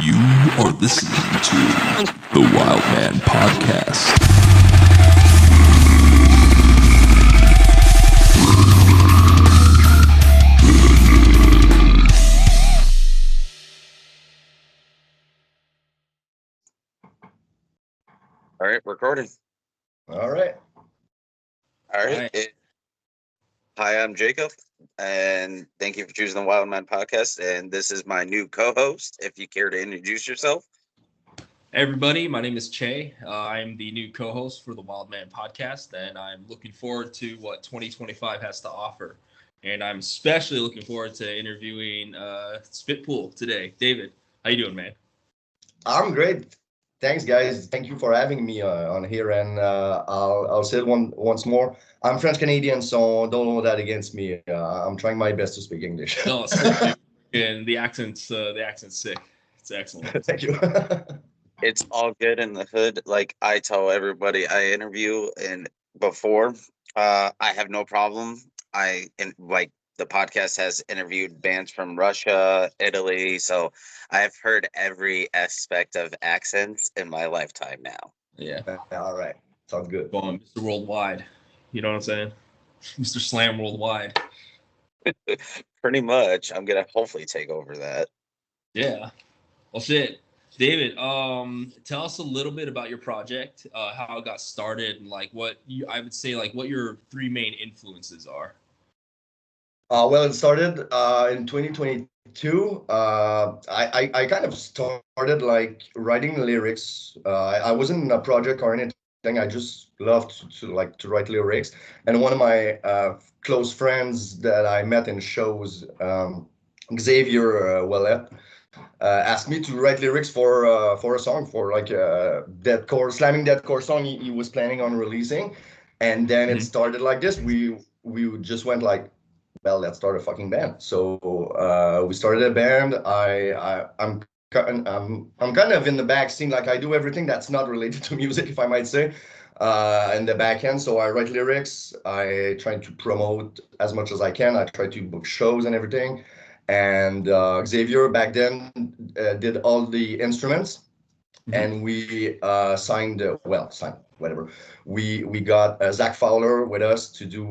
You are listening to the Wild Man Podcast. All right, recording. All right. All right. Right. Hi, I'm Jacob, and thank you for choosing the Wild Man Podcast. And this is my new co-host. If you care to introduce yourself. Hey everybody, my name is Che. I'm the new co-host for the Wild Man Podcast, and I'm looking forward to what 2025 has to offer. And I'm especially looking forward to interviewing Spitpool today. David, how you doing, man? I'm great. Thanks, guys. Thank you for having me on here. And I'll say it once more. I'm French Canadian, so don't hold that against me. I'm trying my best to speak English. No, sick, dude. And the accent's sick. It's excellent. Thank you. It's all good in the hood. Like I tell everybody I interview and before, I have no problem. Like the podcast has interviewed bands from Russia, Italy, so I've heard every aspect of accents in my lifetime now. Yeah, All right. Sounds good. going Mr. Worldwide. You know what I'm saying? Mr. Slam Worldwide. Pretty much, I'm gonna hopefully take over that. Yeah. Well, shit. David, tell us a little bit about your project, how it got started, and like I would say like what your three main influences are. Well, it started in 2022. I kind of started like writing lyrics. I wasn't in a project or anything. I just loved to write lyrics. And one of my close friends that I met in shows, Xavier Ouellet, asked me to write lyrics for a song, for like a slamming deathcore song he was planning on releasing. And then it started like this. We just went like, well, let's start a fucking band. So we started a band. I'm kind of in the back scene, like I do everything that's not related to music, if I might say, in the back end. So I write lyrics. I try to promote as much as I can. I try to book shows and everything. And Xavier back then did all the instruments, and we signed whatever. We got Zach Fowler with us to do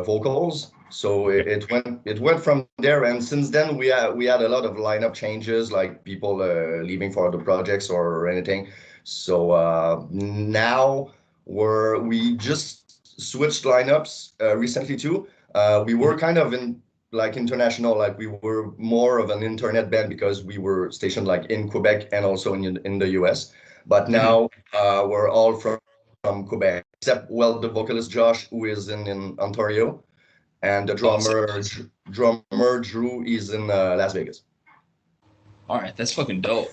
vocals. So it went from there, and since then we had a lot of lineup changes, like people leaving for other projects or anything. So now we just switched lineups recently too. We were kind of in like international, like we were more of an internet band because we were stationed like in Quebec and also in the US. But now we're all from Quebec, except the vocalist Josh, who is in Ontario, and the drummer Drew is in Las Vegas. All right, that's fucking dope.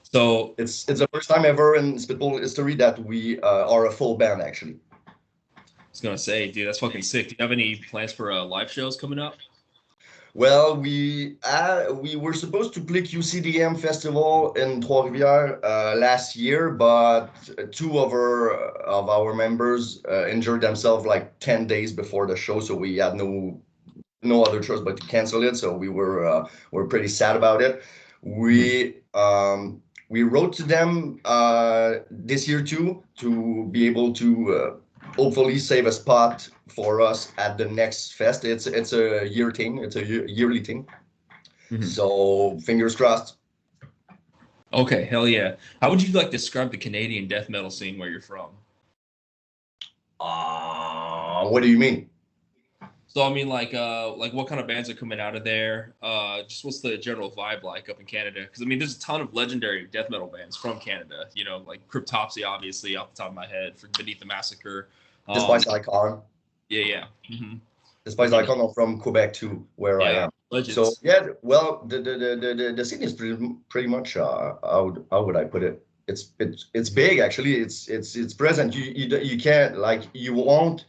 So It's the first time ever in Spitball history that we are a full band, actually. I was gonna say, dude, that's fucking sick. Do you have any plans for live shows coming up? Well, we were supposed to play QCDM Festival in Trois-Rivières last year, but two of our members injured themselves like 10 days before the show, so we had no other choice but to cancel it. So we're pretty sad about it. We wrote to them this year too, to be able to hopefully save a spot for us at the next fest. It's a year thing. It's a yearly thing. So fingers crossed. Okay, hell yeah. How would you like describe the Canadian death metal scene where you're from? What do you mean? So I mean, like what kind of bands are coming out of there? Just what's the general vibe like up in Canada? Because I mean, there's a ton of legendary death metal bands from Canada. You know, like Cryptopsy, obviously, off the top of my head, for Beneath the Massacre. Despite Icon. Yeah. Despite Icon, I'm from Quebec too, where I am. Legends. So yeah, well, the scene is pretty much how would I put it? It's big actually. It's present. You can't, like, you won't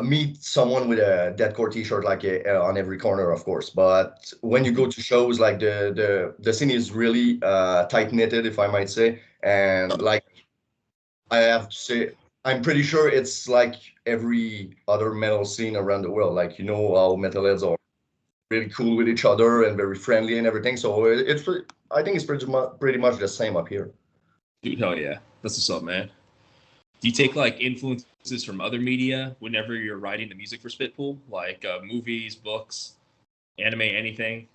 meet someone with a deathcore t-shirt like on every corner, of course. But when you go to shows, like the scene is really tight knitted, if I might say, and like I have to say, I'm pretty sure it's like every other metal scene around the world. Like, you know how metalheads are really cool with each other and very friendly and everything. So I think it's pretty much the same up here. Dude, hell yeah. That's what's up, man. Do you take like influences from other media whenever you're writing the music for Spitpool, like movies, books, anime, anything?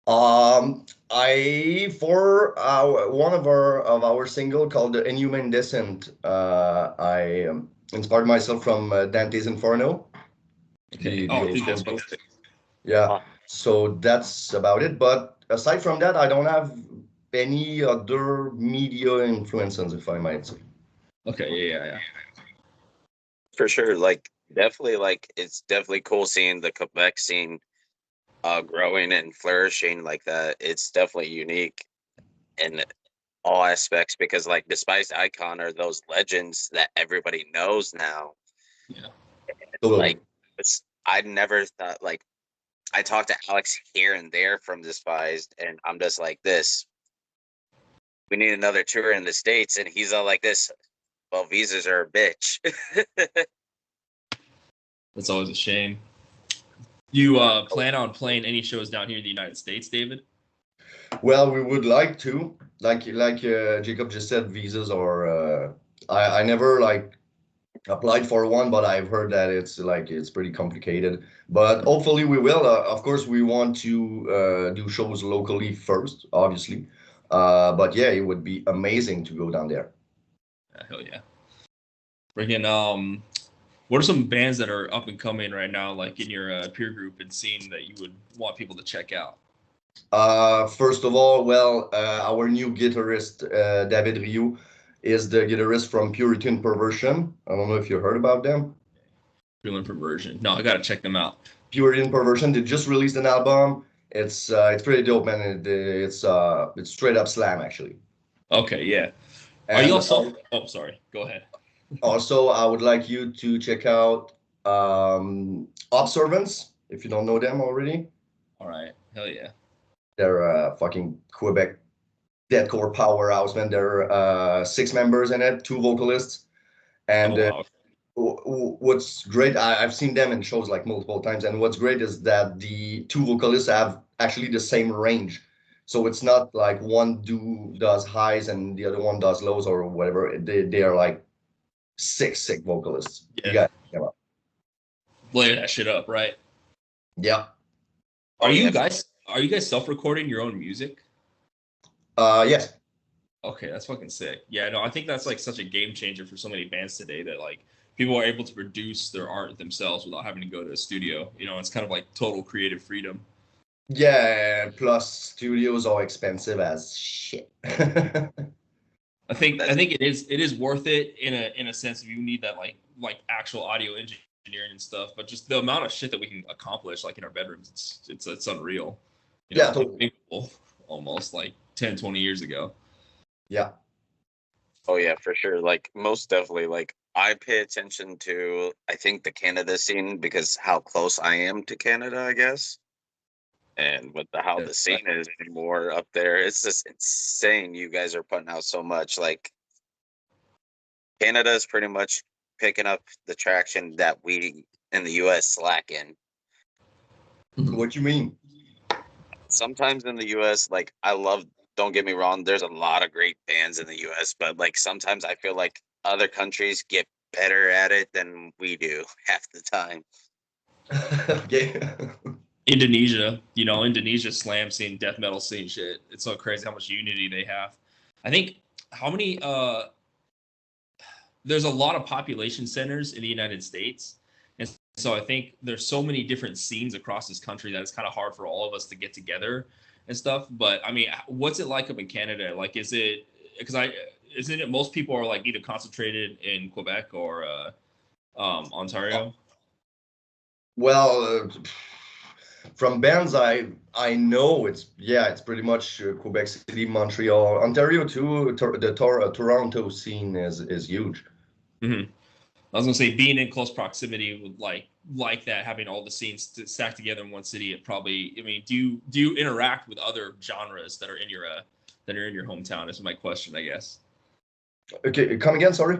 I for one of our single called "The Inhuman Descent," I inspired myself from Dante's Inferno. Okay. The Oh, old dude, that's school. fucking sick. Yeah. So that's about it. But aside from that, I don't have any other media influences, if I might say. Okay, yeah. For sure. Like definitely like it's definitely cool seeing the Quebec scene growing and flourishing like that. It's definitely unique in all aspects because like Despised Icon are those legends that everybody knows now. Yeah. Totally. Like I never thought like I talked to Alex here and there from Despised and I'm just like this. We need another tour in the States and he's all like this. Well, visas are a bitch. That's always a shame. You plan on playing any shows down here in the United States, David? Well, we would like to, like Jacob just said, visas are. I never like applied for one, but I've heard that it's pretty complicated. But hopefully we will. Of course, we want to do shows locally first, obviously. But yeah, it would be amazing to go down there. Hell yeah. Freaking what are some bands that are up and coming right now, like in your peer group and scene that you would want people to check out? First of all, well, our new guitarist, David Rioux, is the guitarist from Puritan Perversion. I don't know if you heard about them. Feeling Perversion. No, I gotta check them out. Puritan Perversion. They just released an album. It's pretty dope, man. It's straight up slam actually. Okay, yeah. Are And you also? Oh, sorry. Go ahead. also, I would like you to check out Observance if you don't know them already. All right. Hell yeah. They're fucking Quebec deathcore powerhouse, man. There are 6 members in it, 2 vocalists, and Oh wow. what's great, I've seen them in shows like multiple times, and what's great is that the 2 vocalists have actually the same range. So it's not like one does highs and the other one does lows or whatever. They are like sick vocalists. Yeah. You got them up. Blare that shit up, right? Yeah. Are you guys self-recording your own music? Yes. Okay, that's fucking sick. Yeah, no, I think that's like such a game changer for so many bands today that like people are able to produce their art themselves without having to go to a studio. You know, it's kind of like total creative freedom. Yeah. Plus, studios are expensive as shit. I think it is worth it in a sense if you need that like actual audio engineering and stuff, but just the amount of shit that we can accomplish like in our bedrooms, it's unreal. You know, Yeah, totally. almost like 10, 20 years ago. Yeah. Oh yeah, for sure. Like most definitely. Like I pay attention to I think the Canada scene because how close I am to Canada, I guess. And with how the scene is anymore up there, it's just insane. You guys are putting out so much. Like Canada is pretty much picking up the traction that we in the US slack in. What you mean? Sometimes in the US, like I love, don't get me wrong, there's a lot of great bands in the US, but like sometimes I feel like other countries get better at it than we do half the time. Okay. Indonesia, Indonesia slam scene, death metal scene shit. It's so crazy how much unity they have. I think how many there's a lot of population centers in the United States. And so I think there's so many different scenes across this country that it's kind of hard for all of us to get together and stuff. But I mean, what's it like up in Canada? Like, isn't it most people are like either concentrated in Quebec or Ontario? Well, from bands I know it's pretty much Quebec City, Montreal, Ontario too. Toronto scene is huge. Mm-hmm. I was gonna say being in close proximity with like that, having all the scenes stacked together in one city. It probably. I mean, do you interact with other genres that are in your hometown? Is my question, I guess. Okay, come again. Sorry.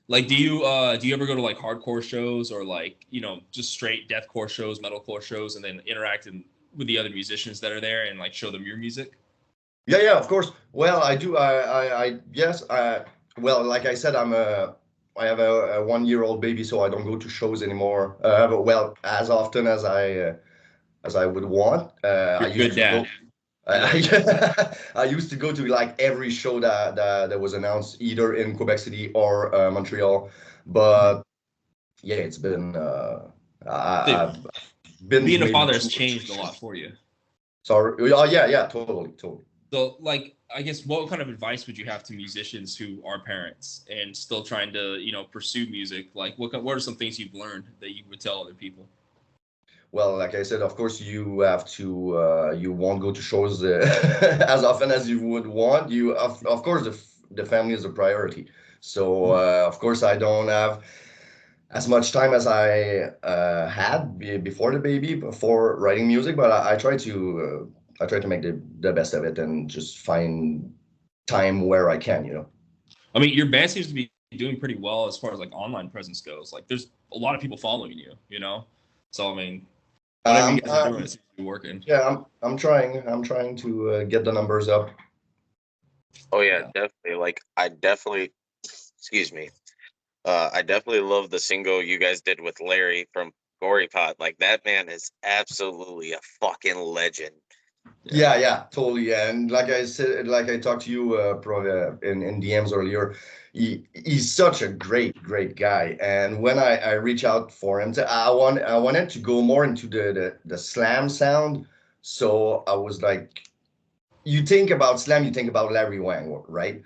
Like, do you ever go to like hardcore shows or like just straight deathcore shows, metalcore shows, and then interact with the other musicians that are there and like show them your music? Yeah, of course. Well, I do. Yes. Well, like I said, I have a 1-year-old baby, so I don't go to shows anymore. But well, as often as I would want. I You're a used good to go. dad. Yeah. I used to go to like every show that was announced either in Quebec City or Montreal. But yeah, it's been Dude, I've been to being a maybe father has two. changed a lot for you. Sorry. Oh yeah, totally. So, like, I guess what kind of advice would you have to musicians who are parents and still trying to, pursue music? Like, what are some things you've learned that you would tell other people? Well, like I said, of course you have to. You won't go to shows as often as you would want. Of course, the family is a priority. So of course, I don't have as much time as I had before the baby, before writing music. But I try to make the best of it and just find time where I can. I mean, your band seems to be doing pretty well as far as like online presence goes. Like, there's a lot of people following you. So, I mean, whatever you Um, guys are doing, um, it seems to be working. yeah, I'm trying. I'm trying to get the numbers up. Oh yeah, Yeah. definitely. Like I definitely, excuse me. I definitely love the single you guys did with Larry from Gory Pot. Like that man is absolutely a fucking legend. Yeah, totally. Yeah. And like I said, like I talked to you in DMs earlier, he's such a great guy. And when I reach out for him, I wanted to go more into the slam sound. So I was like, you think about slam, you think about Larry Wang, right?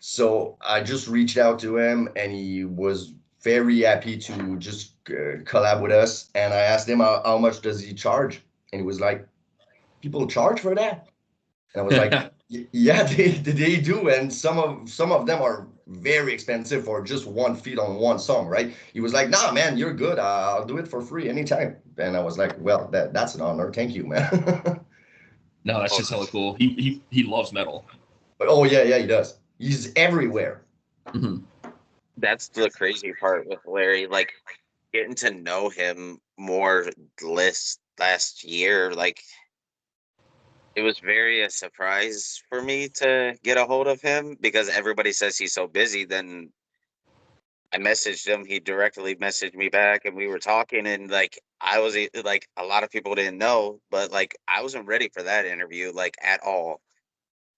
So I just reached out to him, and he was very happy to just collab with us. And I asked him how much does he charge, and he was like, people charge for that? And I was like, yeah, they do, and some of them are very expensive for just one feat on one song, right? He was like, nah, man, you're good. I'll do it for free anytime. And I was like, well, that's an honor. Thank you, man. No, that's Oh, just hella cool. He loves metal. But oh yeah, he does. He's everywhere. Mhm. that's the crazy part with Larry. Like getting to know him more last year. Like it was very a surprise for me to get a hold of him because everybody says he's so busy. Then I messaged him. He directly messaged me back, and we were talking. And like like a lot of people didn't know, but like I wasn't ready for that interview like at all.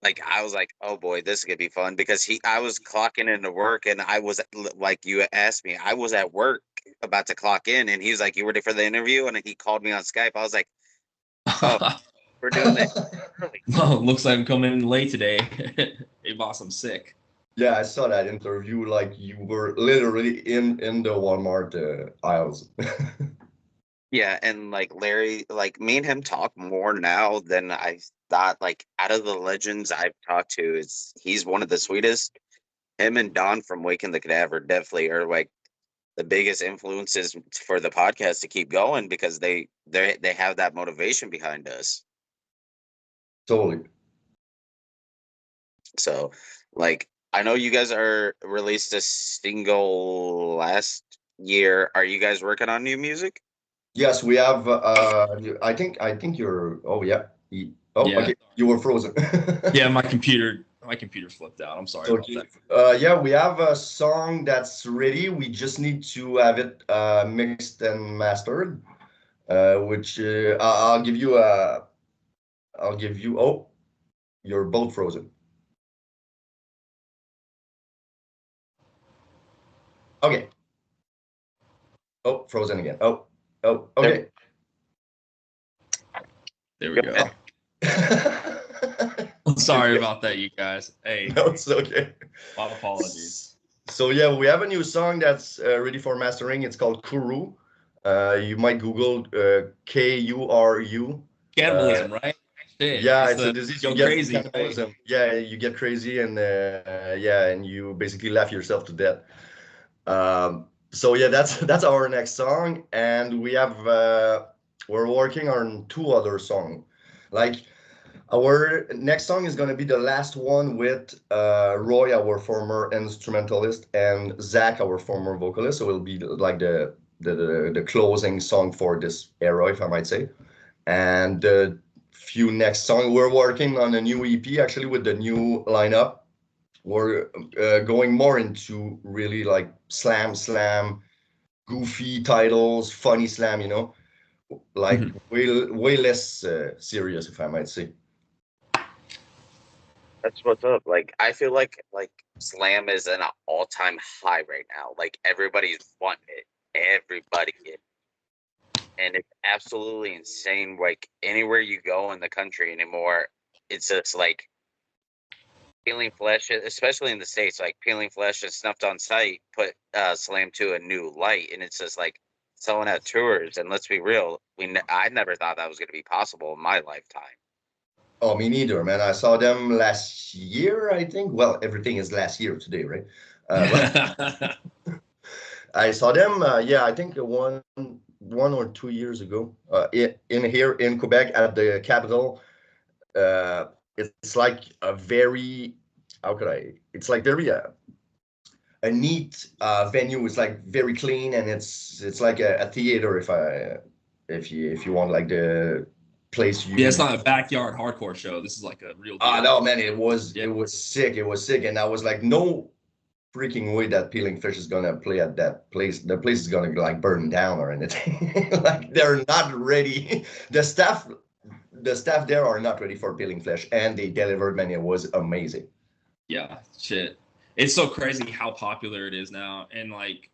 Like I was like, oh boy, this is gonna be fun because I was clocking into work, and I was like you asked me, I was at work about to clock in, and he was like, you ready for the interview? And he called me on Skype. I was like, oh, we're doing it early. Well, looks like I'm coming in late today. Hey, boss, I'm sick. Yeah, I saw that interview. Like you were literally in the Walmart aisles. Yeah, and like Larry, like me and him talk more now than I thought. Like out of the legends I've talked to, is he's one of the sweetest. Him and Don from Waking the Cadaver definitely are like the biggest influences for the podcast to keep going because they have that motivation behind us. Totally. So, like, I know you guys are released a single last year. Are you guys working on new music? Yes, we have. I think you're. Oh yeah. Oh, Yeah. okay. You were frozen. Yeah, my computer flipped out. I'm sorry about Okay. that. Yeah, we have a song that's ready. We just need to have it mixed and mastered. Which I'll give you a. I'll give you. Oh, you're both frozen. Okay. Oh, frozen again. Oh. There, Okay. There we go. Sorry about that, you guys. Hey, No, it's okay. my apologies. So yeah, we have a new song that's ready for mastering. It's called Kuru. You might Google Kuru. Cannibalism, right? Shit, Yeah, it's it's a the disease you go get from crazy. Right? cannibalism. Yeah, you get crazy and yeah, and you basically laugh yourself to death. So yeah, that's our next song, and we're working on two other songs. Like Our next song is gonna be the last one with Roy, our former instrumentalist, and Zach, our former vocalist. So it'll be like the closing song for this era, if I might say. And the few next song, we're working on a new EP actually with the new lineup. We're going more into really like slam, goofy titles, funny slam, you know, like way less serious, if I might say. That's what's up. Like I feel like slam is an all-time high right now. Like everybody's wanting it. Everybody is. And it's absolutely insane. Like anywhere you go in the country anymore, it's just like peeling flesh, especially in the States, like peeling flesh and snuffed on sight, put slam to a new light, and it's just like selling out tours. And let's be real, I never thought that was going to be possible in my lifetime. Oh, me neither, man. I saw them last year, I think. Well, everything is last year today, right? But I saw them, yeah, I think one or 2 years ago, in here in Quebec at the capital. It's like a very, how could I? It's like very a neat venue. It's like very clean, and it's like a theater. If you want like the place you. Yeah, it's not a backyard hardcore show. This is like a real deal. No, man, it was sick. It was sick, and I was like, no freaking way that Peeling Fish is gonna play at that place. The place is gonna like burn down or anything. Like they're not ready. The staff there are not ready for Peeling Flesh, and they delivered, man. It was amazing. Yeah, shit. It's so crazy how popular it is now, and like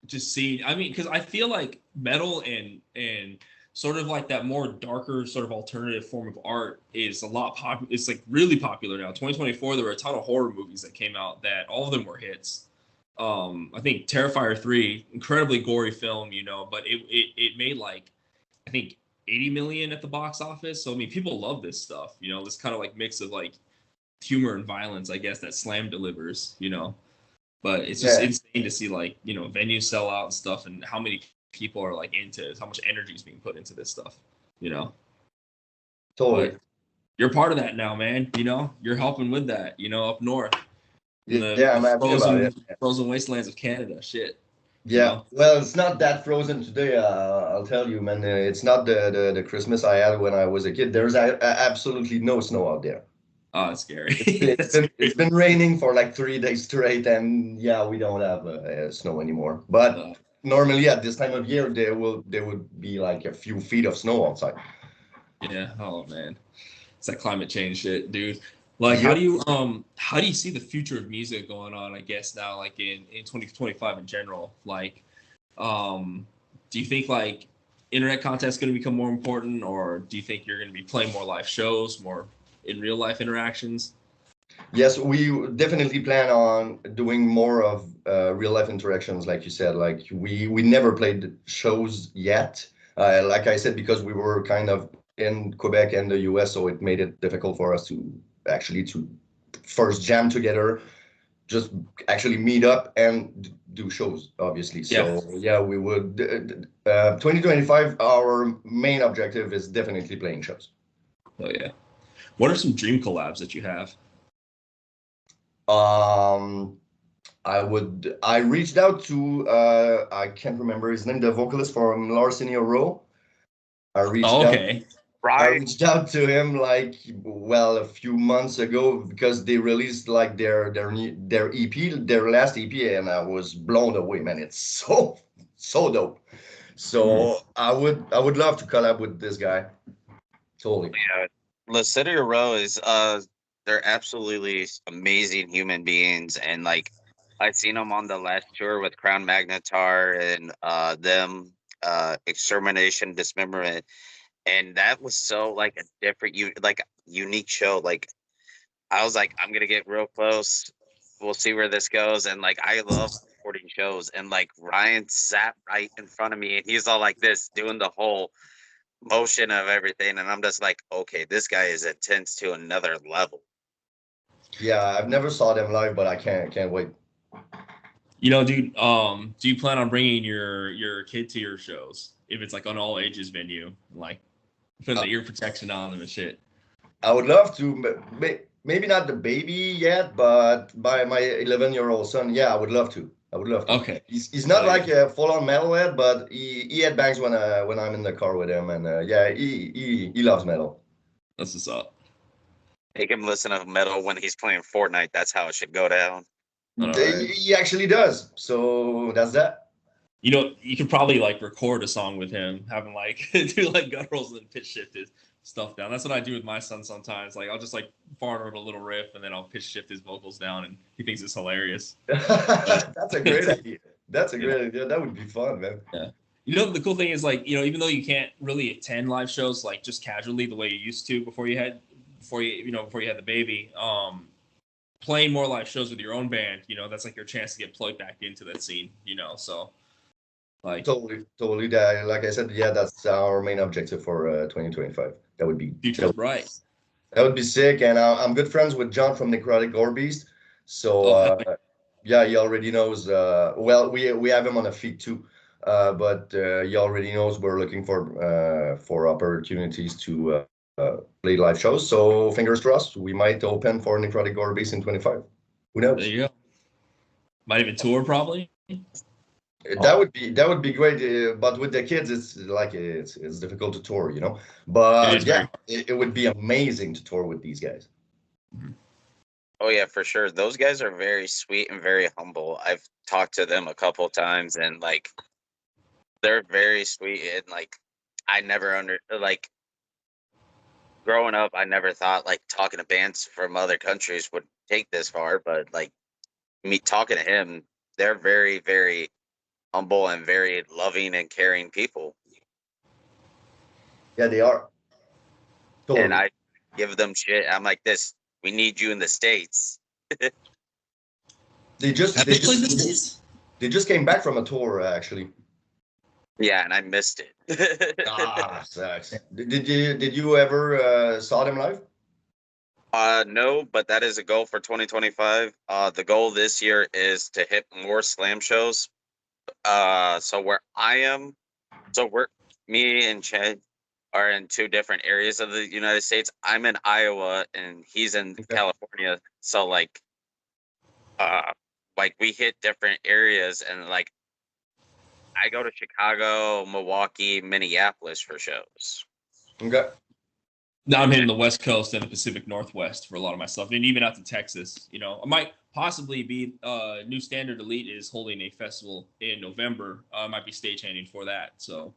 just see. I mean, because I feel like metal and sort of like that more darker sort of alternative form of art is a lot popular. It's like really popular now. 2024, there were a ton of horror movies that came out that all of them were hits. I think Terrifier 3, incredibly gory film, you know, but it made like I think 80 million at the box office. So I mean, people love this stuff, you know, this kind of like mix of like humor and violence, I guess, that Slam delivers, you know. But it's just insane to see like, you know, venues sell out and stuff, and how many people are like into it, how much energy is being put into this stuff, you know. Totally. But you're part of that now, man. You know, you're helping with that, you know, up north. In I'm happy about it. Frozen wastelands of Canada. Shit. Yeah. You know? Well, it's not that frozen today. I'll tell you, man. It's not the Christmas I had when I was a kid. There's absolutely no snow out there. Oh, it's scary. It's been raining for like 3 days straight, and yeah, we don't have snow anymore. But normally at this time of year, there would be like a few feet of snow outside. Yeah. Oh man, it's that climate change shit, dude. Like, how do you see the future of music going on? I guess now, like in 2025 in general, like, do you think like internet content is going to become more important, or do you think you're going to be playing more live shows, more in real life interactions? Yes, we definitely plan on doing more of real life interactions, like you said. Like we never played shows yet. Like I said, because we were kind of in Quebec and the US, so it made it difficult for us to first jam together, just actually meet up and do shows, obviously. So yeah, we would. 2025, our main objective is definitely playing shows. Oh yeah. What are some dream collabs that you have? I reached out to I can't remember his name, the vocalist from Larcenia Row. I reached out to him like, well, a few months ago, because they released like their EP, their last EP, and I was blown away, man. It's so dope. So I would love to collab with this guy. Totally. Yeah, Larcenia Row is they're absolutely amazing human beings, and like I've seen them on the last tour with Crown Magnetar and them Extermination Dismemberment. And that was so like a different, unique show. Like I was like, I'm gonna get real close. We'll see where this goes. And like I love supporting shows. And like Ryan sat right in front of me, and he's all like this, doing the whole motion of everything. And I'm just like, okay, this guy is intense to another level. Yeah, I've never saw them live, but I can't wait. You know, dude, do you plan on bringing your kid to your shows if it's like an all ages venue, like putting the ear protection on them and shit? I would love to. Maybe not the baby yet, but by my 11-year-old son, yeah, I would love to. I would love to. Okay. He's not Oh, like a full-on metalhead, but he headbangs when I'm in the car with him, and yeah, he loves metal. That's what's up. Make him listen to metal when he's playing Fortnite. That's how it should go down. All right. He actually does. So that's that. You know, you could probably like record a song with him, have him like do like gutturals and pitch shift his stuff down. That's what I do with my son sometimes. Like I'll just like fart over a little riff and then I'll pitch shift his vocals down, and he thinks it's hilarious. That's a great idea. That's a great idea. That would be fun, man. Yeah. You know, the cool thing is like, you know, even though you can't really attend live shows like just casually the way you used to before you had the baby, playing more live shows with your own band, you know, that's like your chance to get plugged back into that scene, you know. So like Totally. That, like I said, yeah, that's our main objective for 2025. That would be future's bright. That would be sick. And I'm good friends with John from Necrotic Gore Beast. So yeah, he already knows. Well, we have him on a feed too, but he already knows we're looking for opportunities to play live shows. So fingers crossed, we might open for Necrotic Gore Beast in 25. Who knows? There you go. Might even tour probably. That would be great, but with the kids, it's difficult to tour, you know. But yeah, it would be amazing to tour with these guys. Oh yeah, for sure. Those guys are very sweet and very humble. I've talked to them a couple times, and like they're very sweet. And like I never growing up, I never thought like talking to bands from other countries would take this far. But like me talking to him, they're very, very humble and very loving and caring people. Yeah, they are. Totally. And I give them shit. I'm like, we need you in the States. They just came back from a tour, actually. Yeah, and I missed it. Sucks. Did you ever saw them live? No, but that is a goal for 2025. The goal this year is to hit more slam shows. So where I am, me and Chad are in two different areas of the United States. I'm in Iowa and he's in California. So like we hit different areas, and like I go to Chicago, Milwaukee, Minneapolis for shows. Okay. Now I'm hitting the West Coast and the Pacific Northwest for a lot of my stuff, and even out to Texas. You know, I might possibly be New Standard Elite is holding a festival in November. I might be stagehanding for that. So,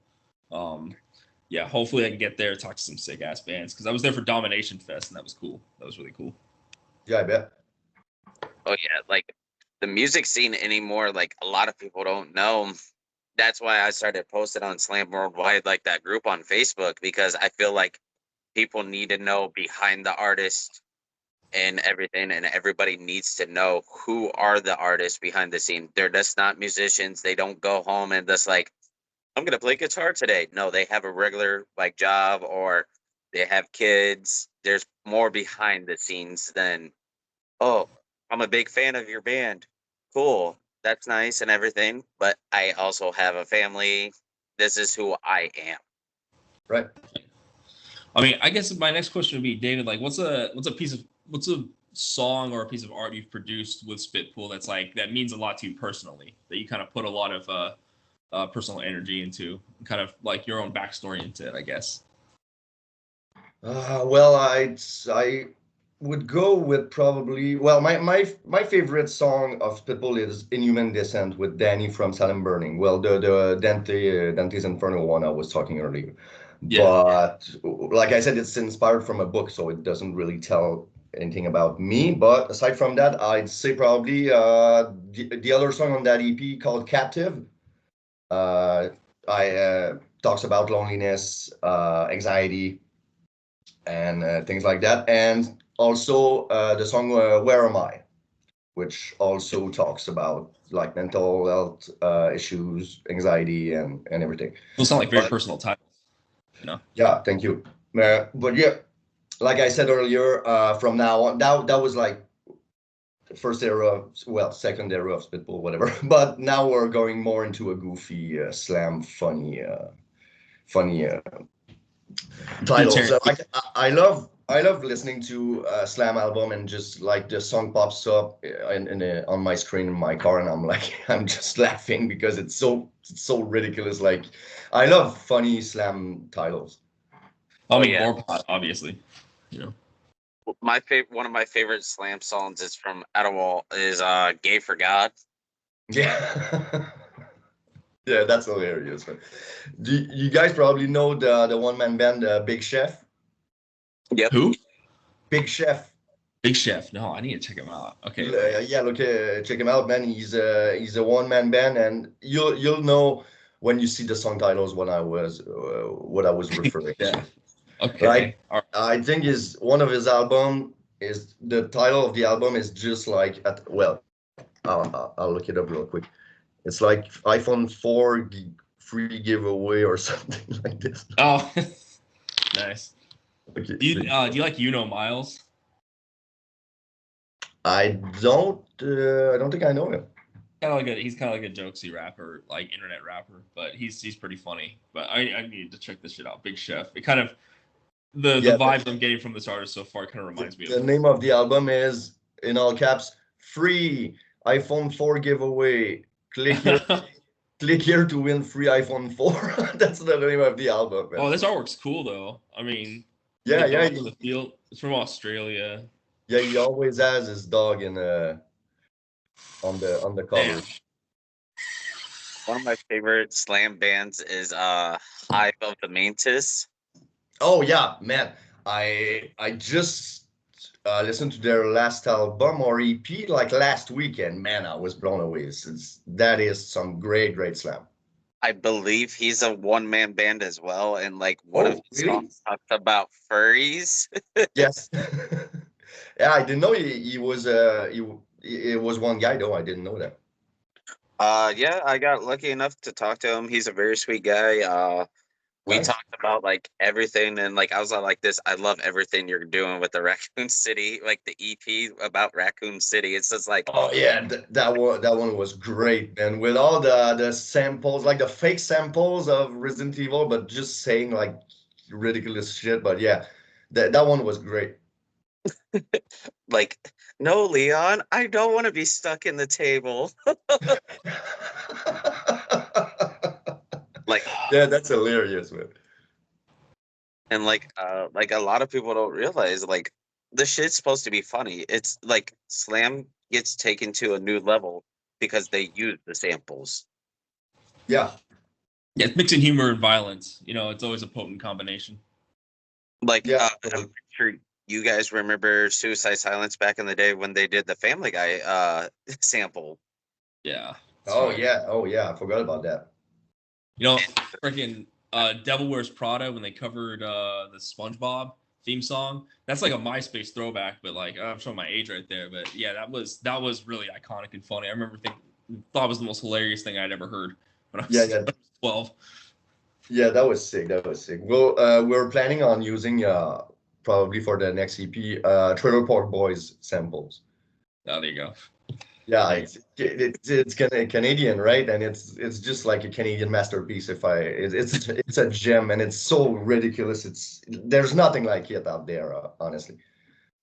yeah, hopefully I can get there, talk to some sick ass bands, because I was there for Domination Fest and that was cool. That was really cool. Yeah, I bet. Oh yeah, like the music scene anymore, like a lot of people don't know. That's why I started posting on Slam Worldwide, like that group on Facebook, because I feel like people need to know behind the artist and everything, and everybody needs to know who are the artists behind the scene. They're just not musicians. They don't go home and just like, I'm gonna play guitar today. No, they have a regular like job, or they have kids. There's more behind the scenes than, oh, I'm a big fan of your band. Cool. That's nice and everything, but I also have a family. This is who I am. Right. I mean, I guess my next question would be, David, like what's a song or a piece of art you've produced with Spitpool that's like that means a lot to you personally, that you kind of put a lot of personal energy into, kind of like your own backstory into it, I guess? Well, I would go with probably, well, my favorite song of Spitpool is Inhuman Descent with Danny from Salem Burning. Well, the Dante's Inferno one I was talking earlier. Yeah. But like I said, it's inspired from a book, so it doesn't really tell anything about me. But aside from that, I'd say probably the other song on that EP called Captive. I talks about loneliness, anxiety, and things like that. And also the song Where Am I, which also talks about like mental health issues, anxiety, and everything. Those sound like very personal titles. You know? Yeah, thank you. But yeah, like I said earlier, from now on, that was like the first era, well, second era of Spitpool, whatever. But now we're going more into a goofy, slam, funny title. So I love I love listening to slam album and just like the song pops up on my screen in my car and I'm like I'm just laughing because it's so ridiculous. Like I love funny slam titles. I Oh mean, yeah, obviously. You know. my favorite one of my favorite slam songs is from Adderall is "Gay for God." Yeah. Yeah, that's hilarious. Man. You guys probably know the one man band Big Chef? Yep. Who? Big Chef. Big Chef. No, I need to check him out. Okay. Yeah, look, check him out, man. He's a one man band, and you'll know when you see the song titles what I was referring to. Yeah. Okay. Like All right. I think is one of his album is the title of the album is just like I'll look it up real quick. It's like iPhone 4 free giveaway or something like this. Oh, nice. Okay, Do you like Miles? I don't think I know him. He's kind of like a jokesy rapper, like internet rapper, but he's pretty funny. But I need to check this shit out. Big Chef. It kind of the Yeah, vibes I'm getting from this artist so far kind of reminds me the of. name of the album is in all caps free iPhone 4 giveaway. Click here, click here to win free iPhone 4. That's the name of the album, man. Oh, this artwork's cool though. I mean, Yeah, the yeah, dog in the field. It's from Australia. yeah. He always has his dog in on the Damn. cover. One of my favorite slam bands is Hive of the Mantis. Oh yeah, man. I just listened to their last album or EP like last weekend. Man, I was blown away. That is some great slam. I believe he's a one man band as well, and like one of Oh, his really? songs talks about furries. Yes. Yeah, I didn't know he was it was one guy though. I didn't know that. Yeah, I got lucky enough to talk to him. He's a very sweet guy. We Nice. talked about like everything, and like I was like this. I love everything you're doing with the Raccoon City, like the EP about Raccoon City. It's just like, Oh yeah, that one was great, and with all the samples, like the fake samples of Resident Evil, but just saying like ridiculous shit. But yeah, that one was great. like, no, Leon, I don't want to be stuck in the table. Like, Yeah, that's hilarious, man. and like a lot of people don't realize like the shit's supposed to be funny. It's like slam gets taken to a new level because they use the samples. Yeah, Yeah, it's mixing humor and violence. It's always a potent combination. Like, yeah. I'm sure you guys remember Suicide Silence back in the day when they did the Family Guy sample. Yeah. Oh Right. yeah, oh yeah. I forgot about that. Freaking Devil Wears Prada when they covered the SpongeBob theme song. That's like a MySpace throwback, but like I'm showing my age right there. But yeah, that was really iconic and funny. I remember thought it was the most hilarious thing I'd ever heard when I was, Yeah, yeah, 12. yeah. That was sick. That was sick. Well, we're planning on using probably for the next EP Trailer Park Boys samples. Oh, there you go. Yeah, it's Canadian, right? And it's just like a Canadian masterpiece. It's a gem, and it's so ridiculous. There's nothing like it out there, honestly.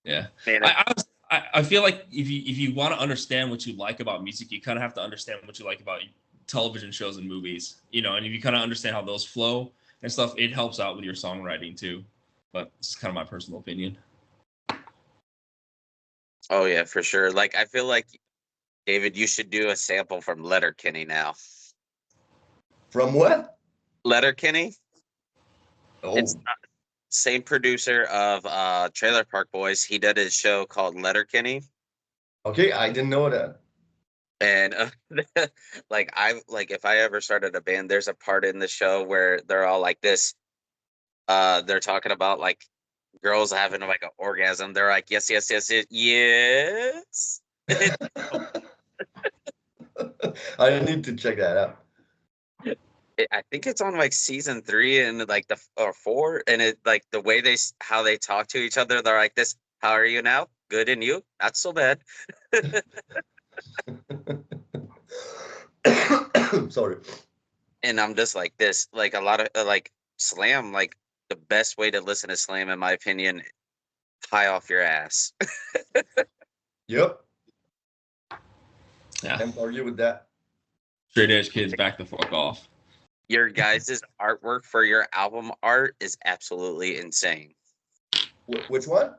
Yeah. Man, I feel like if you want to understand what you like about music, you kind of have to understand what you like about television shows and movies. And if you kind of understand how those flow and stuff, it helps out with your songwriting too. But it's kind of my personal opinion. oh yeah, for sure. Like I feel like David, you should do a sample from Letterkenny now. From what? Letterkenny, Oh, it's same producer of Trailer Park Boys. He did his show called Letterkenny, okay. I didn't know that. and like if I ever started a band, there's a part in the show where they're all like this. They're talking about like girls having like an orgasm. They're like, yes, yes, yes, yes, yes. I need to check that out. I think it's on like season 3 and like the or 4, and it like the way how they talk to each other. They're like this. How are you now? Good, and you? Not so bad. Sorry. And I'm just like this. Like a lot of like slam. Like the best way to listen to slam, in my opinion, high off your ass. Yep. Yeah. Can't argue with that. Straight edge kids, back the fuck off. Your guys' artwork for your album art is absolutely insane. Which one?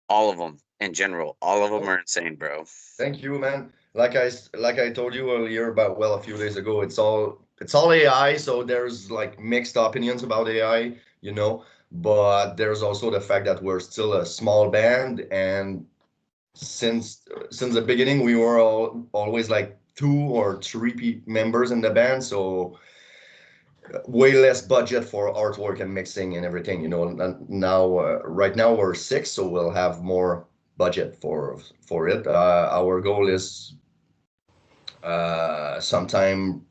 All of them in general. All of them are insane, bro. Thank you, man. Like I told you earlier about, well, a few days ago, it's all AI, so there's like mixed opinions about AI, you know, but there's also the fact that we're still a small band, and since the beginning we were always like 2 or 3 members in the band, so way less budget for artwork and mixing and everything, you know. And now right now we're 6, so we'll have more budget for it. Our goal is sometime,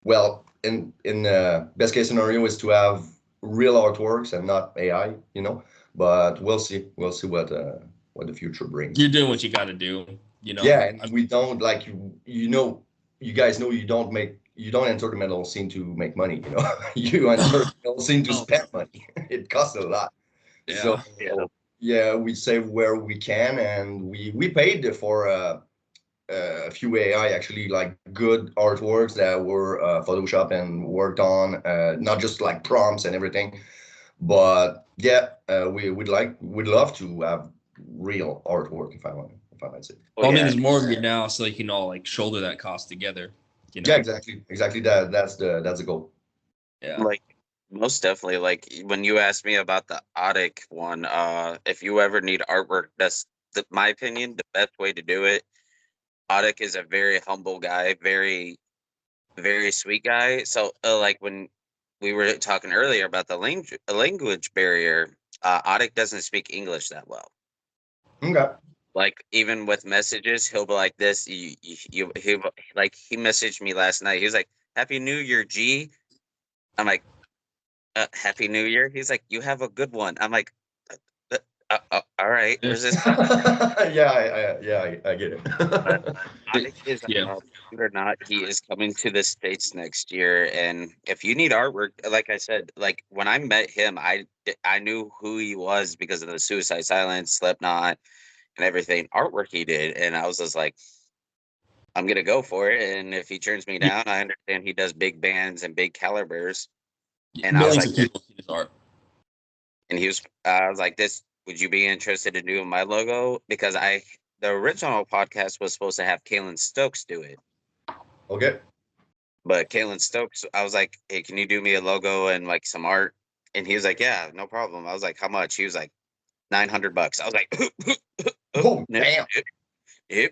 well, in best case scenario is to have real artworks and not AI, you know. But we'll see what the future brings. You're doing what you got to do, you know. Yeah, and we don't, like, you know, you guys know, you don't enter the metal scene to make money, you know. You enter the metal scene to spend money. It costs a lot. Yeah. So yeah, we save where we can, and we paid for a few AI, actually, like good artworks that were Photoshop and worked on, not just like prompts and everything. But yeah, we'd love to have real artwork, if I might say. Oh, I mean, yeah. there's more of you now, so you can all like shoulder that cost together. You know? Yeah, exactly. That's the goal. Yeah. Like, most definitely. Like, when you asked me about the Otic one, if you ever need artwork, that's my opinion, the best way to do it. Otic is a very humble guy, very, very sweet guy. So, like, when we were talking earlier about the language barrier, Otic doesn't speak English that well. Okay. Like, even with messages, he'll be like this. Like, he messaged me last night. He was like, "Happy New Year, G." I'm like, "Happy New Year." He's like, "You have a good one." I'm like, "All right, where's this?" Yeah, I get it. Otic is, Yeah. believe it or not, he is coming to the States next year. And if you need artwork, like I said, like when I met him, I knew who he was because of the Suicide Silence, Slipknot, and everything artwork he did. And I was just like, I'm gonna go for it. And if he turns me down, I understand he does big bands and big calibers. And I was Millions like, of people see his art. and I was like, this, would you be interested in doing my logo? Because the original podcast was supposed to have Kalen Stokes do it. Okay. But Kalen Stokes, I was like, hey, can you do me a logo and like some art? And he was like, yeah, no problem. I was like, how much? He was like, $900. I was like, Oh, nope, damn.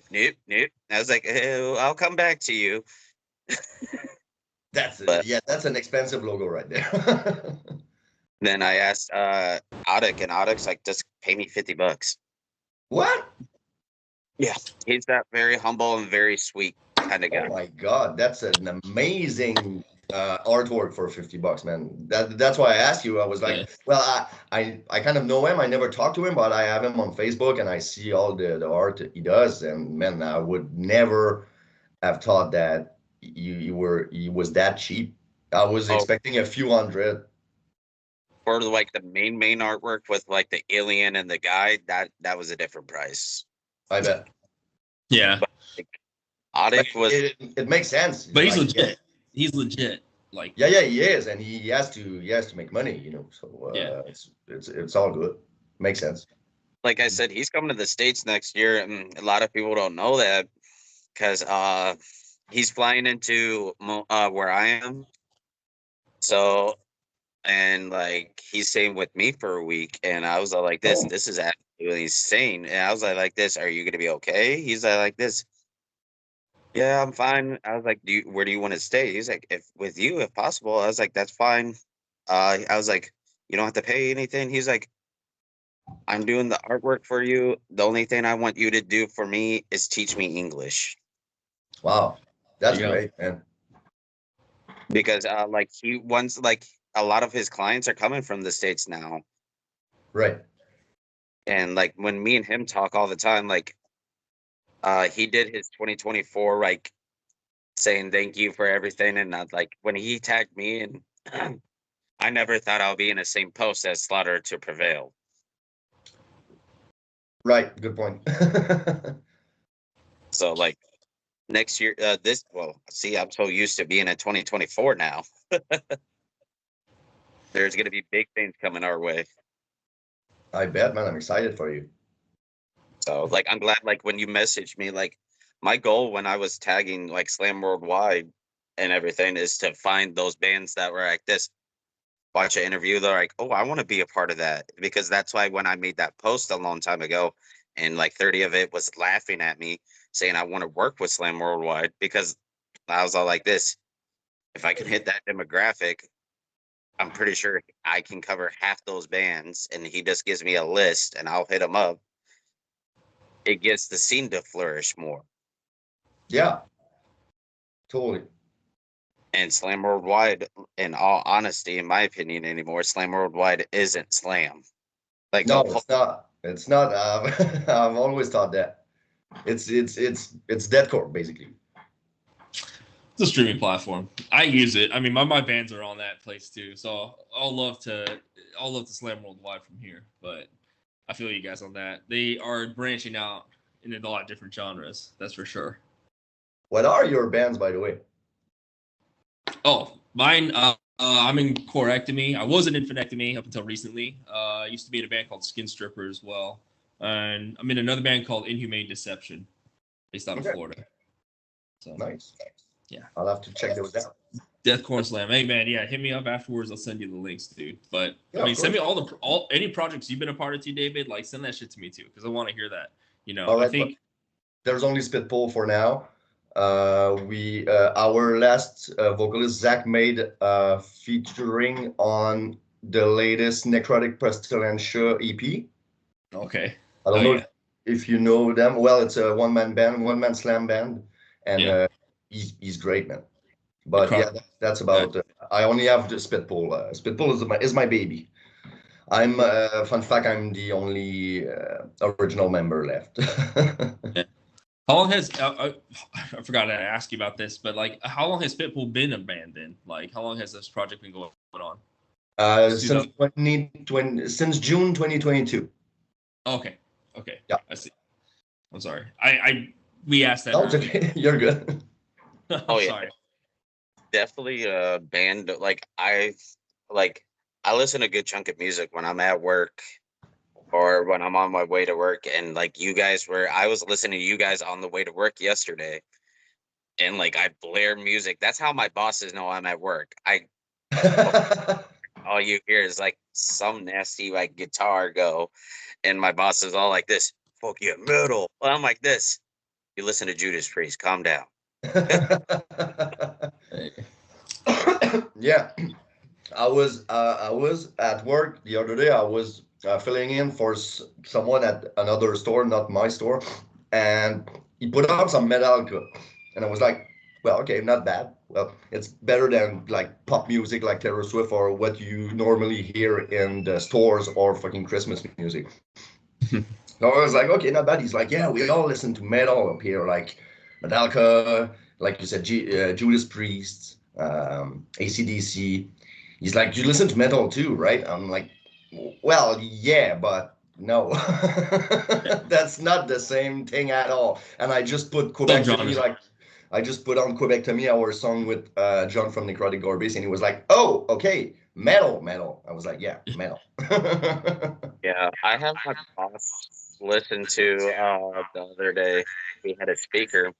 nope. I was like, I'll come back to you. That's But that's an expensive logo right there. then I asked Otic, and Otic's like, just pay me $50. What? Yeah, he's that very humble and very sweet kind of guy. Oh my God, that's an amazing artwork for $50, man. That's why I asked you. I was like, Yeah. well, I kind of know him. I never talked to him, but I have him on Facebook and I see all the art he does. And man, I would never have thought that he was that cheap. I was expecting a few hundred. For like the main artwork with like the alien and the guy, that was a different price. I bet. Yeah. But like, Otic was It makes sense. But he's Like, legit. He's legit. Like, yeah, he is, and he has to make money, you know. So Yeah. it's all good. Makes sense. like I said, he's coming to the States next year, and a lot of people don't know that because he's flying into where I am. So, and like he's staying with me for a week, and I was like, this Oh. is absolutely insane. And I was like this, are you gonna be okay? He's like this. Yeah, I'm fine. I was like, where do you want to stay? He's like, if with you, if possible. I was like, that's fine. I was like, you don't have to pay anything. He's like, I'm doing the artwork for you. The only thing I want you to do for me is teach me English. Wow, that's There you go. great, man. Because like he wants, like, a lot of his clients are coming from the States now. Right. And like when me and him talk all the time, like he did his 2024 like saying thank you for everything, and like when he tagged me, and I never thought I'll be in the same post as Slaughter to Prevail. Right. Good point. So like next year, see, I'm so used to being in 2024 now. There's gonna be big things coming our way. I bet, man. I'm excited for you. So like I'm glad like when you messaged me, like my goal when I was tagging like Slam Worldwide and everything is to find those bands that were like this, watch an interview, they're like, oh, I want to be a part of that. Because that's why when I made that post a long time ago and like 30 of it was laughing at me saying I want to work with Slam Worldwide because I was all like this. If I can hit that demographic, I'm pretty sure I can cover half those bands and he just gives me a list and I'll hit them up. It gets the scene to flourish more. Yeah. Totally. And Slam Worldwide, in all honesty, in my opinion anymore, Slam Worldwide isn't Slam. Like No, no, it's not. It's not. I've always thought that. It's deathcore basically. It's a streaming platform. I use it. I mean, my bands are on that place too. So I'll love to slam worldwide from here. But I feel you guys on that. They are branching out into a lot of different genres. That's for sure. What are your bands, by the way? Oh, mine. I'm in Chorectomy. I was in Infinectomy up until recently. I used to be in a band called Skin Stripper as well, and I'm in another band called Inhumane Deception, based out of Okay. Florida. So Nice. yeah, I'll have to check those out. Deathcore Slam. Hey man, yeah, hit me up afterwards. I'll send you the links, dude. But Yeah, I mean, of send me course. all any projects you've been a part of, too, David. Like, send that shit to me too, because I want to hear that. You know, All I right, but think there's only Spitball for now. We our last vocalist Zach made featuring on the latest Necrotic Pestilentia EP. okay. I don't Oh know yeah, if you know them. Well, it's a one man slam band, and yeah. he's great, man. The But yeah, crowd. that's about. I only have the Spitball. Spitball is my baby. I'm fun fact. I'm the only original member left. Yeah. How long has I forgot to ask you about this, but like, how long has Pitbull been a band then? Like, how long has this project been going on? Since Since 2020, since June 2022. Okay, okay, Yeah. I see. I'm sorry. We asked that No, it's earlier. okay. You're good. I'm oh yeah, sorry. definitely a band. Like I listen to a good chunk of music when I'm at work or when I'm on my way to work. And like I was listening to you guys on the way to work yesterday. And like I blare music. That's how my bosses know I'm at work. All you hear is like some nasty like guitar go, and my boss is all like this, fuck yeah, metal. Well, I'm like this. You listen to Judas Priest, calm down. Yeah, I was at work the other day. I was filling in for someone at another store, not my store, and he put on some Metallica, and I was like, well, okay, not bad. Well, it's better than like pop music like Taylor Swift or what you normally hear in the stores or fucking Christmas music. So I was like, okay, not bad. He's like, yeah, we all listen to metal up here, like Metallica, like you said, Judas Priest, AC/DC. He's like, you listen to metal too, right? I'm like, well, yeah, but no, that's not the same thing at all. And I just put Some Quebec to me, genres. like, I just put on Quebec to me, our song with John from Necrotic Gorbis, and he was like, oh, okay, metal, metal. I was like, yeah, metal. Yeah, I have my boss listen to the other day. We had a speaker.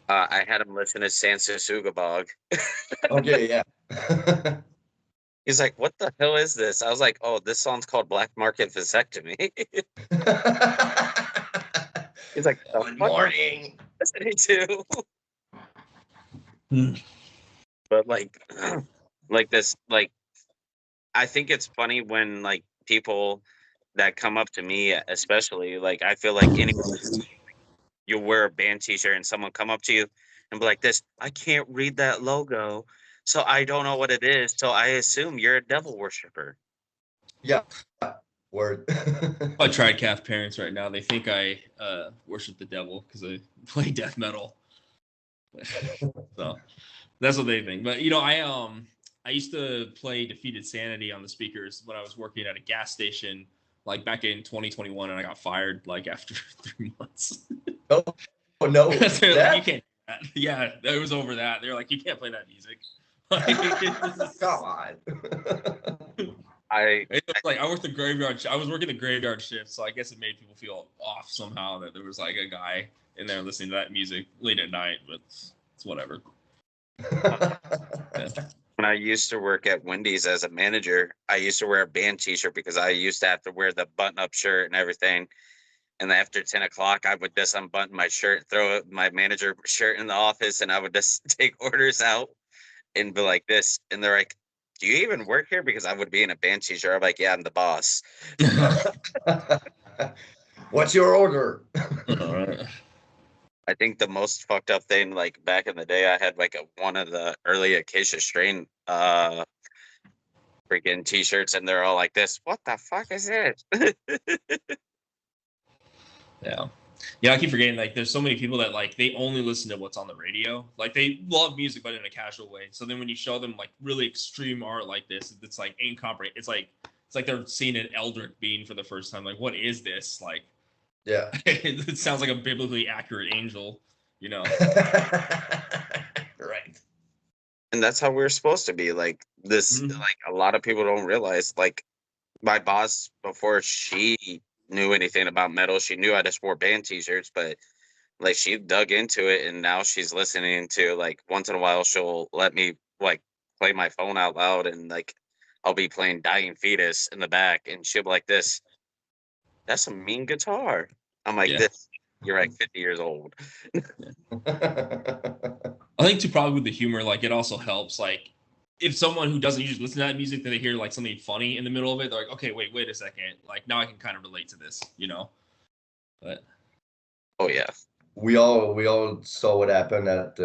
I had him listen to Sansa Sugabog. Okay, yeah. He's like, "What the hell is this?" I was like, "Oh, this song's called Black Market Vasectomy." He's like, "The Good fuck are morning. you listening to?" Hmm. But like this, like I think it's funny when like people that come up to me, especially like I feel like any you wear a band T-shirt and someone come up to you and be like, "This, I can't read that logo, so I don't know what it is. So I assume you're a devil worshiper." Yeah, word. My Tridecalf parents right now, they think I worship the devil because I play death metal. So that's what they think. But you know, I used to play Defeated Sanity on the speakers when I was working at a gas station like back in 2021, and I got fired like after 3 months. Oh no, They're like, you that? can't. Yeah, it was over that. They're like, you can't play that music. Like, Come on. I it was like I worked the graveyard. I was working the graveyard shift, so I guess it made people feel off somehow that there was like a guy in there listening to that music late at night. But it's whatever. Yeah. when I used to work at Wendy's as a manager, I used to wear a band T-shirt because I used to have to wear the button-up shirt and everything. And after 10 o'clock, I would just unbutton my shirt, throw my manager shirt in the office, and I would just take orders out and be like this. And they're like, do you even work here? Because I would be in a band T-shirt. I'm like, yeah, I'm the boss. What's your order? I think the most fucked up thing, like back in the day, I had like one of the early Acacia strain freaking T-shirts, and they're all like this. What the fuck is it? Yeah. Yeah, I keep forgetting, like, there's so many people that, like, they only listen to what's on the radio. Like, they love music, but in a casual way. So then when you show them, like, really extreme art like this, it's, like, incomprehensible. It's like they're seeing an Eldritch being for the first time. Like, what is this? Like, Yeah. it sounds like a biblically accurate angel, you know? Right. And that's how we're supposed to be. Like, this, like, a lot of people don't realize, like, my boss, before she knew anything about metal, she knew I just wore band T-shirts, but like she dug into it, and now she's listening to, like, once in a while she'll let me like play my phone out loud, and like I'll be playing Dying Fetus in the back, and she'll be like, this, that's a mean guitar. I'm like, Yeah. this, you're like 50 years old. I think too, probably with the humor, like, it also helps, like, if someone who doesn't usually listen to that music, then they hear like something funny in the middle of it, they're like, okay, wait a second. Like, now I can kind of relate to this, you know? But Oh yeah. We all saw what happened at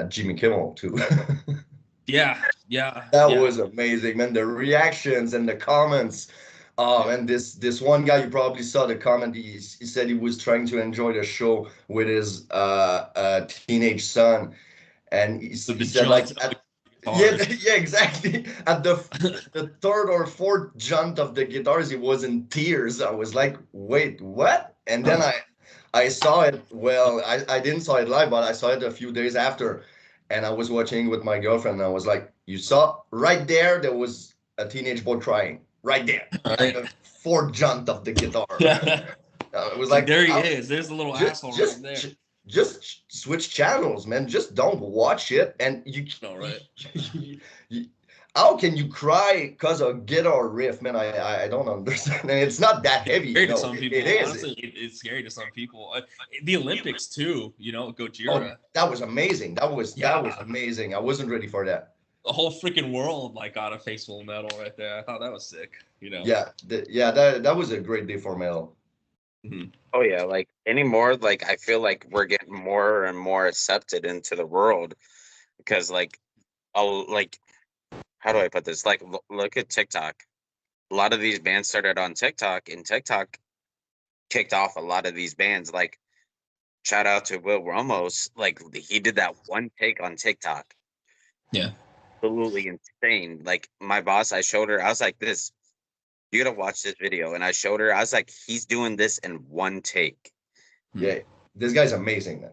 Jimmy Kimmel too. yeah. That was amazing, man. The reactions and the comments. And this one guy, you probably saw the comment. He said he was trying to enjoy the show with his teenage son, and he said like, yeah, exactly. At the third or fourth jump of the guitars, he was in tears. I was like, wait, what? And then I saw it. Well, I didn't saw it live, but I saw it a few days after, and I was watching with my girlfriend, and I was like, you saw right there was a teenage boy crying right there at the fourth jump of the guitar. It was like, there he is. There's a little asshole right there. Just switch channels, man. Just don't watch it. And you know, right? How can you cry because of guitar riff, man? I don't understand. And it's not that heavy. It's scary to some people. It is. Honestly, it's scary to some people. The Olympics too, you know, Gojira. Oh, that was amazing. That was amazing. I wasn't ready for that. The whole freaking world like got a face full of metal right there. I thought that was sick. You know. Yeah, that was a great day for metal. Mm-hmm. Oh yeah, like anymore, like I feel like we're getting more and more accepted into the world, because like, how do I put this? Like, look at TikTok. A lot of these bands started on TikTok, and TikTok kicked off a lot of these bands. Like, shout out to Will Ramos. Like, he did that one take on TikTok. Yeah. Absolutely insane. Like, my boss, I showed her, I was like, this, you gotta watch this video. And I showed her, I was like, he's doing this in one take. Yeah, this guy's amazing, man.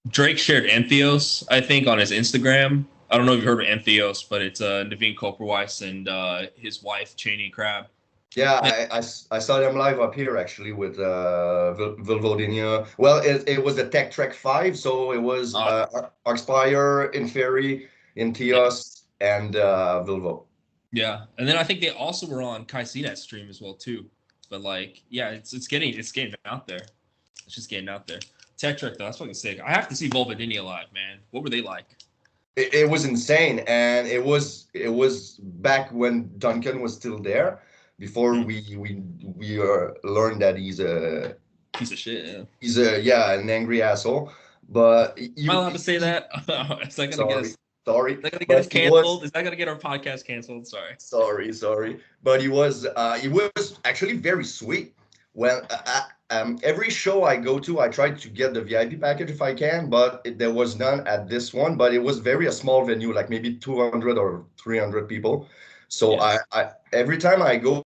Drake shared Entheos, I think, on his Instagram. I don't know if you've heard of Entheos, but it's Naveen Koperweiss and his wife, Cheney Crab. Yeah, I saw them live up here, actually, with Vilvodinia. Well, it was the Tech Trek 5, so it was Arxpire, Inferi, Entheos, and Vilvo. Yeah, and then I think they also were on Kai Cenat's stream as well too. But like, yeah, it's getting out there. It's just getting out there. Tech Trek though, that's fucking sick. I have to see Vulvodinia live, man. What were they like? It was insane, and it was back when Duncan was still there, before we learned that he's a piece of shit. Yeah. He's an angry asshole. But am I allowed to say that? Is that gonna get us? Sorry. Is that gonna get us canceled? Is that gonna get our podcast canceled? Sorry. But he was actually very sweet. Well, every show I go to, I try to get the VIP package if I can, but there was none at this one. But it was a small venue, like maybe 200 or 300 people. So yeah. every time I go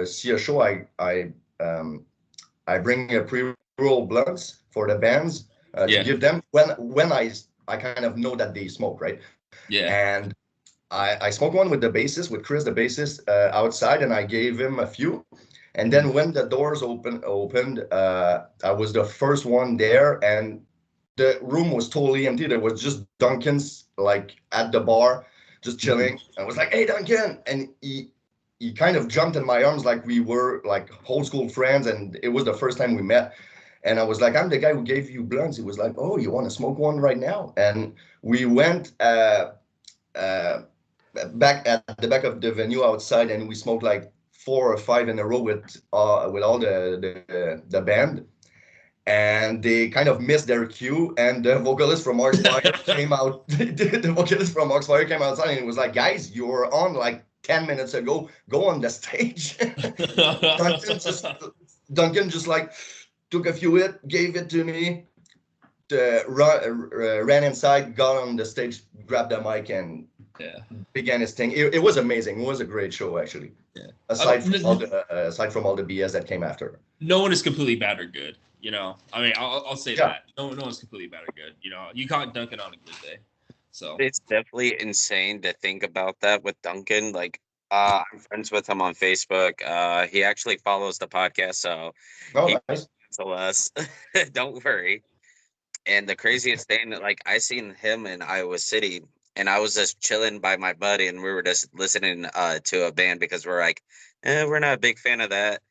see a show, I bring a pre-roll blunts for the bands to Yeah. give them when I kind of know that they smoke, right? Yeah. And I smoked one with the bassist, with Chris, the bassist, outside, and I gave him a few. And then when the doors opened, I was the first one there, and the room was totally empty. There was just Duncan's like at the bar, just chilling. I was like, "Hey, Duncan," and he kind of jumped in my arms like we were like old school friends, and it was the first time we met. And I was like, "I'm the guy who gave you blunts." He was like, "Oh, you want to smoke one right now?" And we went. Uh, Back at the back of the venue outside, and we smoked like 4 or 5 in a row with all the band, and they kind of missed their cue, and the vocalist from Oxfire came out. The vocalist from Oxfire came outside, and he was like, "Guys, you were on like 10 minutes ago. Go on the stage." Duncan just Duncan just like took a few hit, gave it to me, ran inside, got on the stage, grabbed the mic, and Yeah. began his thing. It was amazing. It was a great show, actually. Yeah. Aside from all the BS that came after. No one is completely bad or good. You know, I mean, I'll say Yeah. that. No one's completely bad or good. You know, you caught Duncan on a good day. So It's definitely insane to think about that with Duncan. Like, I'm friends with him on Facebook. He actually follows the podcast, so Oh, he nice. cancel us. Don't worry. And the craziest thing, like, I seen him in Iowa City, and I was just chilling by my buddy, and we were just listening to a band because we're like, we're not a big fan of that.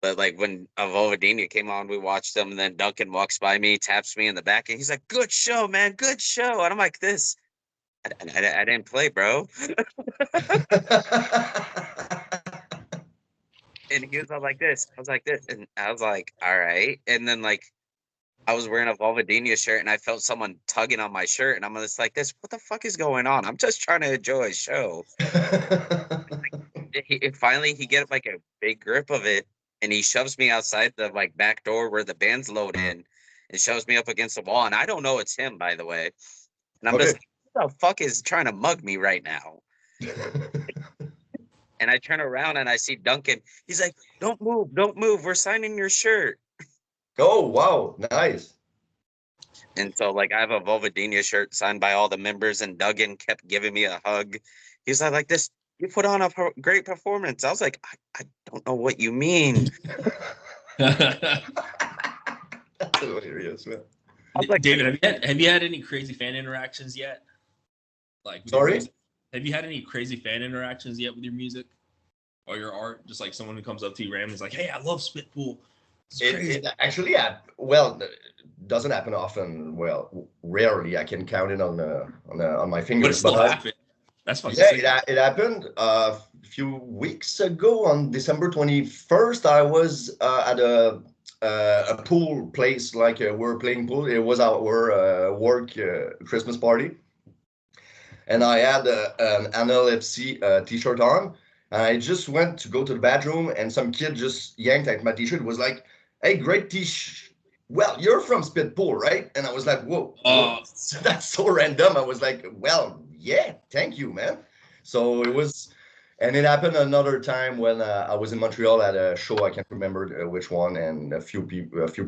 But like when Volvadina came on, we watched them, and then Duncan walks by me, taps me in the back, and he's like, "Good show, man, good show." And I'm like, "This, I didn't play, bro." And he was all like this. I was like this, and I was like, "All right." And then like I was wearing a Volvadina shirt, and I felt someone tugging on my shirt, and I'm just like this. What the fuck is going on? I'm just trying to enjoy a show. Finally he get like a big grip of it, and he shoves me outside the like back door where the bands load in, and shoves me up against the wall. And I don't know it's him, by the way. And I'm just Okay. like, who the fuck is trying to mug me right now? And I turn around and I see Duncan. He's like, "Don't move, don't move. We're signing your shirt." Oh, wow. Nice. And so like I have a Volvadina shirt signed by all the members, and Duggan kept giving me a hug. He's like this. You put on a great performance. I was like, I don't know what you mean. That's hilarious, man. I was like, David, have you had any crazy fan interactions yet? Like, with your Sorry? music? Have you had any crazy fan interactions yet with your music or your art? Just like someone who comes up to you randomly is like, "Hey, I love Spitpool." It's crazy. It actually, doesn't happen often. Well, rarely. I can count it on my But it fingers. still But happened. That's fucking yeah, sick. it happened a few weeks ago on December 21st. I was at a pool place, like we're playing pool. It was our work Christmas party, and I had an NLFC t-shirt on. And I just went to go to the bathroom, and some kid just yanked at my t-shirt. Was like, "Hey, great t-shirt. Well, you're from Spitpool, right?" And I was like, "Whoa, that's so random." I was like, "Well, yeah, thank you, man." So it was, and it happened another time when I was in Montreal at a show. I can't remember which one, and a few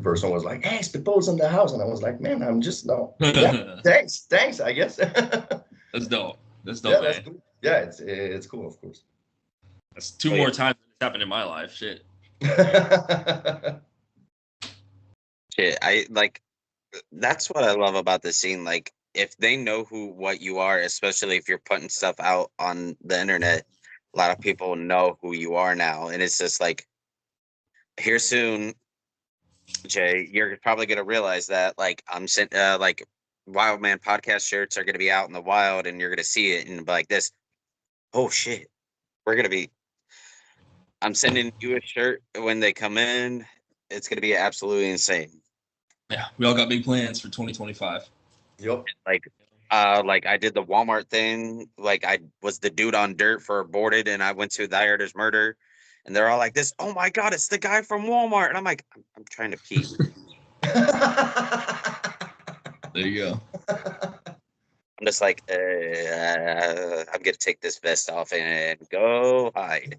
person was like, "Hey, Spitpool's in the house," and I was like, "Man, I'm just no, yeah, thanks, I guess." That's dope. That's Yeah, dope, that's man. cool. Yeah, it's cool, of course. That's two more times it's happened in my life. Shit. shit, I like that's what I love about the scene. Like, if they know what you are, especially if you're putting stuff out on the internet, a lot of people know who you are now, and it's just like here soon, Jay, you're probably gonna realize that like I'm sent like Wild Man podcast shirts are gonna be out in the wild, and you're gonna see it and be like this. Oh shit, we're gonna be. I'm sending you a shirt when they come in. It's gonna be absolutely insane. Yeah, we all got big plans for 2025. Yep. Like I did the Walmart thing. Like I was the dude on dirt for aborted, and I went to the Artist Murder, and they're all like this. Oh my god, it's the guy from Walmart, and I'm like, I'm trying to pee. There you go. I'm just like, I'm gonna take this vest off and go hide.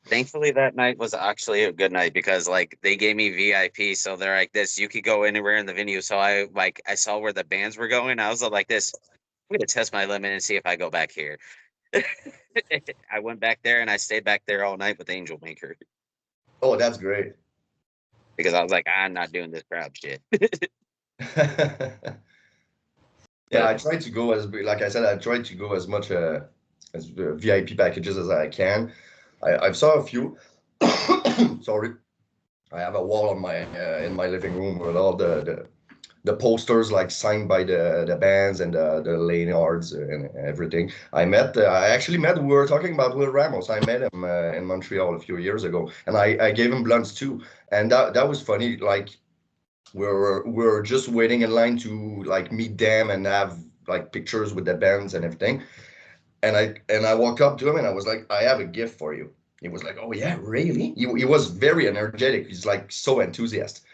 Thankfully, that night was actually a good night because like they gave me VIP, so they're like this. You could go anywhere in the venue. So I saw where the bands were going. I was like this. I'm gonna test my limit and see if I go back here. I went back there and I stayed back there all night with Angel Maker Oh, that's great. because I was like, I'm not doing this crowd shit. Yeah, I try to go like I said, I try to go as much as VIP packages as I can. I've saw a few. Sorry, I have a wall on my in my living room with all the posters like signed by the bands and the lanyards and everything. I actually met. We were talking about Will Ramos. I met him in Montreal a few years ago, and I gave him blunts too, and that was funny. Like we're just waiting in line to like meet them and have like pictures with the bands and everything. And I walked up to him and I was like, I have a gift for you. He was like, oh yeah, really? He was very energetic. He's like so enthusiastic.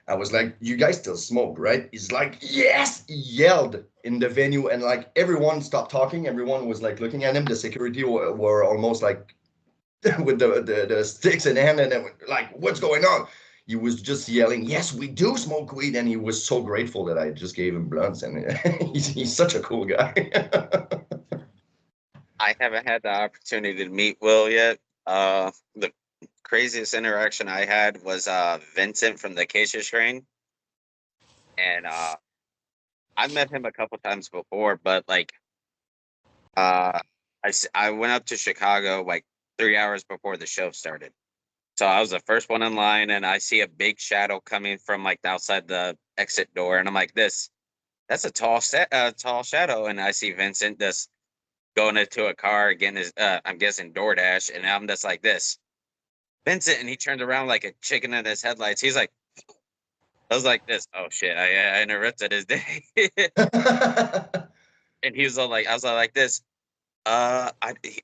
I was like, you guys still smoke, right? He's like, yes! He yelled in the venue and like everyone stopped talking. Everyone was like looking at him. The security were almost like with the sticks in hand and they were like, what's going on? He was just yelling, yes, we do smoke weed. And he was so grateful that I just gave him blunts. And he's such a cool guy. I haven't had the opportunity to meet Will yet. The craziest interaction I had was Vincent from the Acacia Strain, and I've met him a couple times before, but like I went up to Chicago like 3 hours before the show started, so I was the first one in line, and I see a big shadow coming from like outside the exit door, and I'm like, that's a tall shadow, and I see Vincent just going into a car again. Is I'm guessing DoorDash, and I'm just like this. Vincent, and he turned around like a chicken in his headlights. He's like, I was like this. Oh shit! I interrupted his day. And he was all like, I was all like this.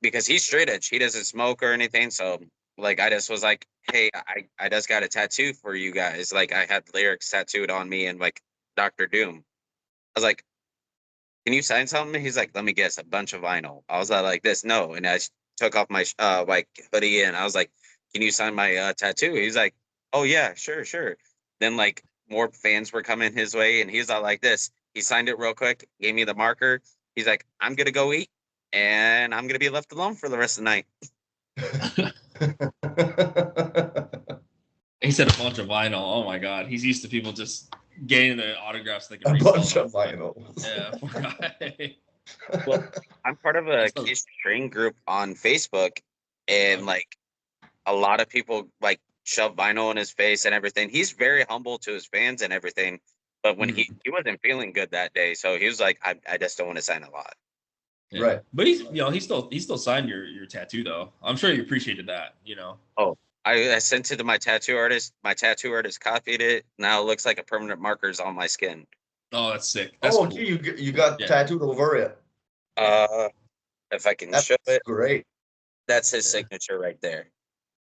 Because he's straight edge. He doesn't smoke or anything. So like, I just was like, hey, I just got a tattoo for you guys. Like, I had lyrics tattooed on me and like Dr. Doom. I was like, can you sign something? He's like, let me guess, a bunch of vinyl. I was like this, no. And I took off my like hoodie and I was like, can you sign my tattoo? He's like, oh yeah, sure. Then like more fans were coming his way and he's all like this. He signed it real quick, gave me the marker. He's like, I'm gonna go eat and I'm gonna be left alone for the rest of the night. He said a bunch of vinyl. Oh my god, he's used to people just getting the autographs. They can A resell bunch them. of vinyl. Yeah, poor guy. Well, I'm part of a Case Train group on Facebook, and like a lot of people like shove vinyl in his face and everything. He's very humble to his fans and everything. But when he wasn't feeling good that day, so he was like, I just don't want to sign a lot. Yeah. Right. But he's he still signed your tattoo though. I'm sure he appreciated that. Oh, I sent it to my tattoo artist. My tattoo artist copied it. Now it looks like a permanent marker's on my skin. Oh, that's sick. That's Oh, cool. okay, you got tattooed over it. If I can That's show it, great. that's his signature right there.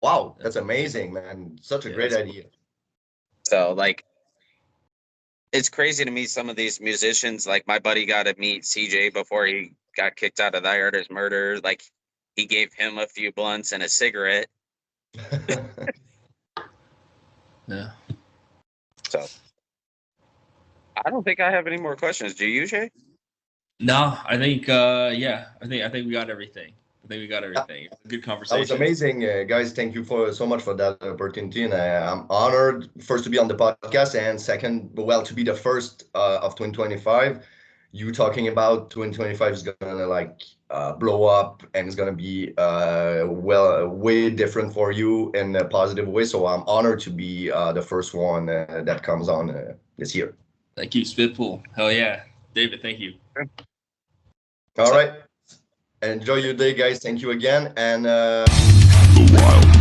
Wow, that's amazing, man. Such a great idea. So like, it's crazy to meet some of these musicians. Like my buddy got to meet CJ before he got kicked out of Thy Art Is Murder. Like he gave him a few blunts and a cigarette. Yeah. So I don't think I have any more questions. Do you, Shay? No, I think I think we got everything. It's a good conversation. That was amazing, guys. Thank you so much for that opportunity, and I'm honored first to be on the podcast, and second, well, to be the first of 2025. You talking about 2025 is gonna like blow up, and it's gonna be way different for you in a positive way. So I'm honored to be the first one that comes on this year. Thank you, Spitpool. Hell yeah, David. Thank you. All right. Enjoy your day, guys. Thank you again. And The Wild